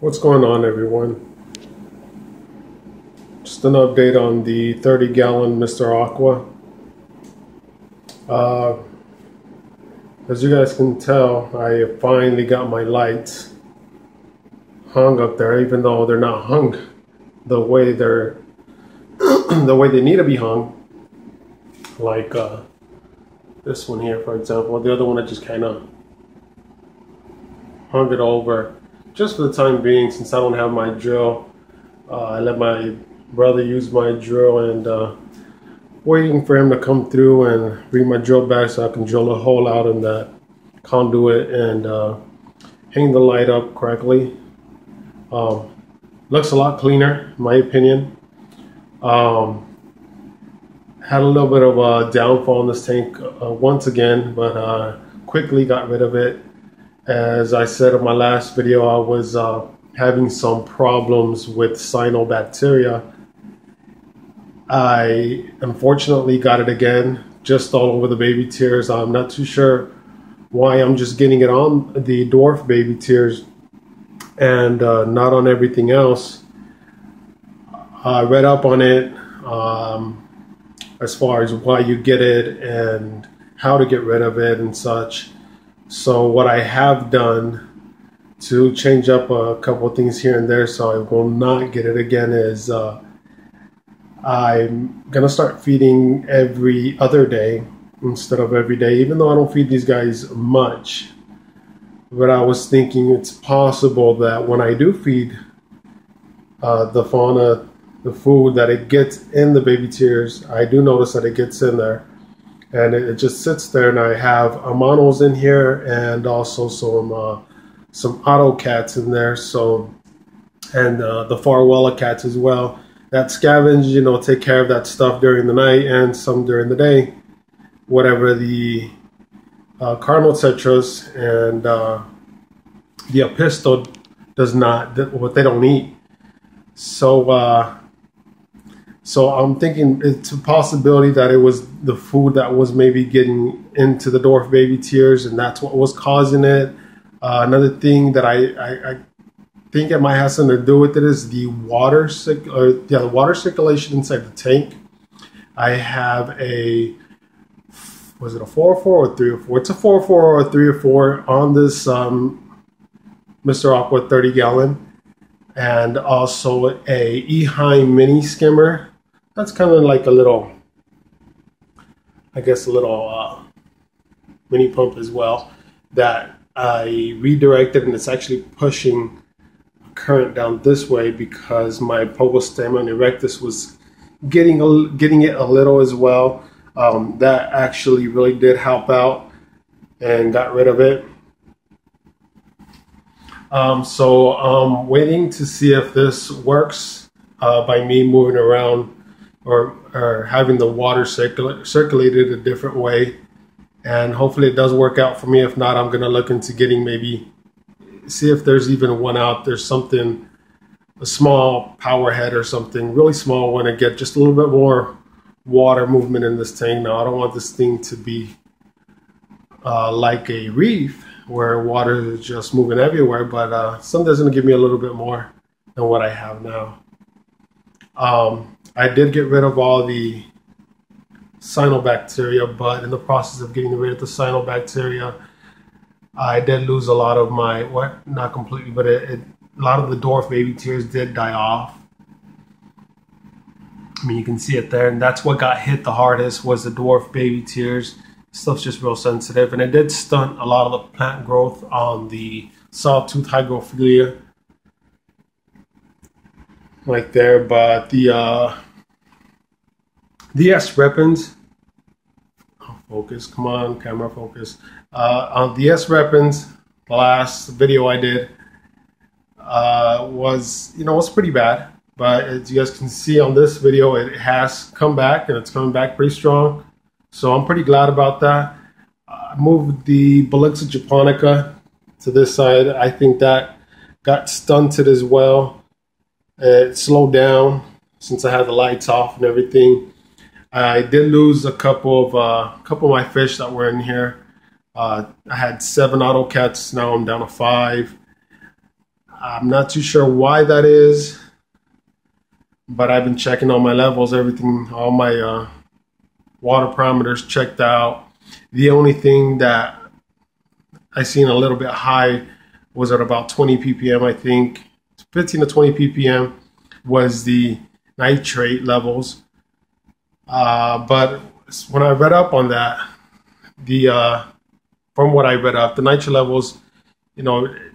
What's going on, everyone? Just an update on the 30-gallon Mr. Aqua. As you guys can tell, I finally got my lights hung up there, even though they're not hung the way they're the way they need to be hung. Like this one here, for example. The other one I just kind of hung it over just for the time being, since I don't have my drill. I let my brother use my drill, and waiting for him to come through and bring my drill back so I can drill a hole out in that conduit and hang the light up correctly. Looks a lot cleaner, in my opinion. Had a little bit of a downfall in this tank once again, but quickly got rid of it. As I said in my last video, I was having some problems with cyanobacteria. I unfortunately got it again, just all over the baby tears. I'm not too sure why I'm just getting it on the dwarf baby tears and not on everything else. I read up on it as far as why you get it and how to get rid of it and such. So what I have done to change up a couple of things here and there so I will not get it again is I'm gonna start feeding every other day instead of every day, even though I don't feed these guys much. But I was thinking it's possible that when I do feed the fauna the food, that it gets in the baby tears. I do notice that it gets in there, and it just sits there. And I have monos in here, and also some auto cats in there. So, and the Farwella cats as well, that scavenge, take care of that stuff during the night and some during the day. Whatever the Cardinal Tetras and the Apisto does not, what they don't eat. So I'm thinking it's a possibility that it was the food that was maybe getting into the dwarf baby tears, and that's what was causing it. Another thing that I think it might have something to do with it is the water circulation inside the tank. I have a, was it a 404 or 304? It's a 404 or a 304 on this Mr. Aqua 30-gallon, and also a Eheim mini skimmer. That's kind of like a little, I guess, a little mini pump as well, that I redirected, and it's actually pushing current down this way because my Pogostemon erectus was getting it a little as well. That actually really did help out and got rid of it. So I'm waiting to see if this works by me moving around or having the water circulated a different way. And hopefully it does work out for me. If not, I'm going to look into getting see if there's even one out. There's something, a small power head or something, really small one, to get just a little bit more water movement in this tank. Now, I don't want this thing to be like a reef where water is just moving everywhere, but something's going to give me a little bit more than what I have now. I did get rid of all the cyanobacteria, but in the process of getting rid of the cyanobacteria, I did lose a lot of my, not completely, but a lot of the dwarf baby tears did die off. I mean, you can see it there, and that's what got hit the hardest, was the dwarf baby tears. Stuff's just real sensitive, and it did stunt a lot of the plant growth on the sawtooth hygrophila, like there. But the S. repens, focus, come on, camera, focus. On the S. repens, the last video I did was pretty bad. But as you guys can see on this video, it has come back, and it's coming back pretty strong. So I'm pretty glad about that. I moved the Bolixa japonica to this side. I think that got stunted as well. It slowed down since I had the lights off and everything. I did lose a couple of my fish that were in here. I had 7 auto cats. Now I'm down to 5. I'm not too sure why that is, but I've been checking all my levels, everything, all my water parameters checked out. The only thing that I seen a little bit high was at about 20 ppm, I think. 15 to 20 ppm was the nitrate levels. But when I read up on that, from what I read up, the nitrate levels,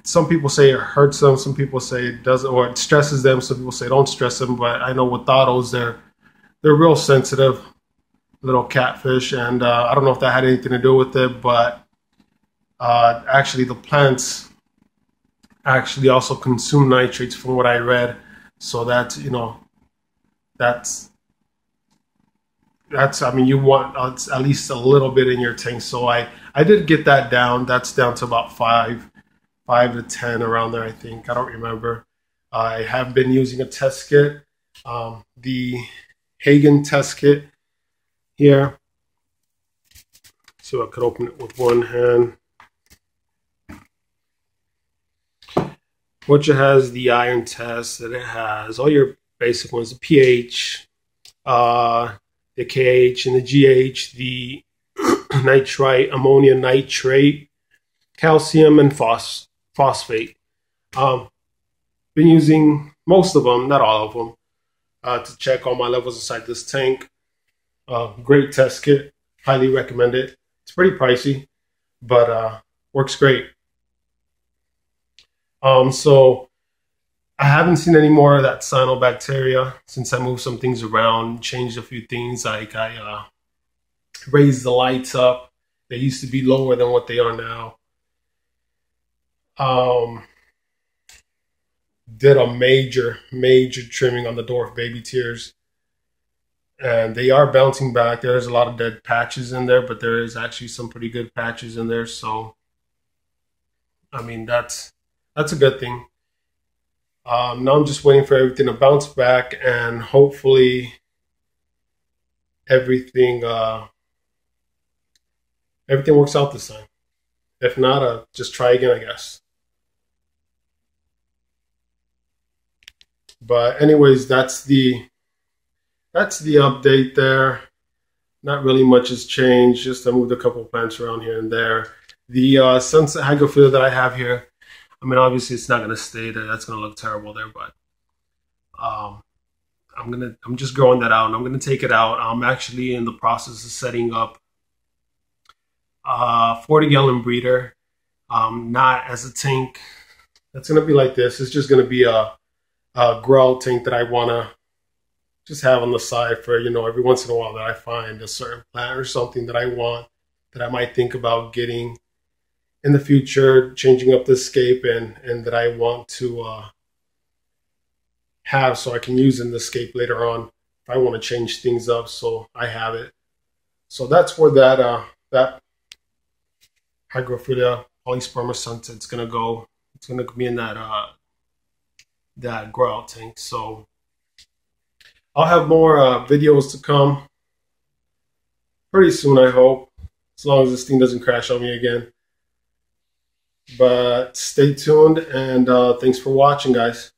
some people say it hurts them, some people say it doesn't, or it stresses them. Some people say don't stress them. But I know with autos, they're real sensitive little catfish, and I don't know if that had anything to do with it, but actually the plants actually also consume nitrates from what I read. So that's I mean, you want at least a little bit in your tank. So I did get that down. That's down to about 5 to 10 around there, I think. I don't remember. I have been using a test kit, the Hagen test kit here. So I could open it with one hand. Which it has the iron test, and it has all your basic ones, the pH, the KH and the GH, the nitrite, ammonia nitrate, calcium, and phosphate. Been using most of them, not all of them, to check all my levels inside this tank. Great test kit, highly recommend it. It's pretty pricey, but works great. So I haven't seen any more of that cyanobacteria since I moved some things around, changed a few things. Like I raised the lights up. They used to be lower than what they are now. Did a major trimming on the dwarf baby tears, and they are bouncing back. There's a lot of dead patches in there, but there is actually some pretty good patches in there. So, I mean, that's a good thing. Now I'm just waiting for everything to bounce back, and hopefully everything works out this time. If not, I'll just try again, I guess. But anyways, that's the update there. Not really much has changed. Just I moved a couple of plants around here and there. The sunset hygrophila that I have here, I mean, obviously it's not going to stay there. That's going to look terrible there, but I'm just growing that out, and I'm going to take it out. I'm actually in the process of setting up a 40-gallon breeder, not as a tank. That's going to be like this. It's just going to be a grow tank that I want to just have on the side for, every once in a while that I find a certain plant or something that I want, that I might think about getting in the future, changing up the scape, and that I want to have so I can use in the scape later on if I want to change things up, so I have it. So that's where that hygrophila polysperma sunset's gonna go. It's gonna be in that grow out tank. So I'll have more videos to come pretty soon, I hope, as long as this thing doesn't crash on me again. But stay tuned, and thanks for watching, guys.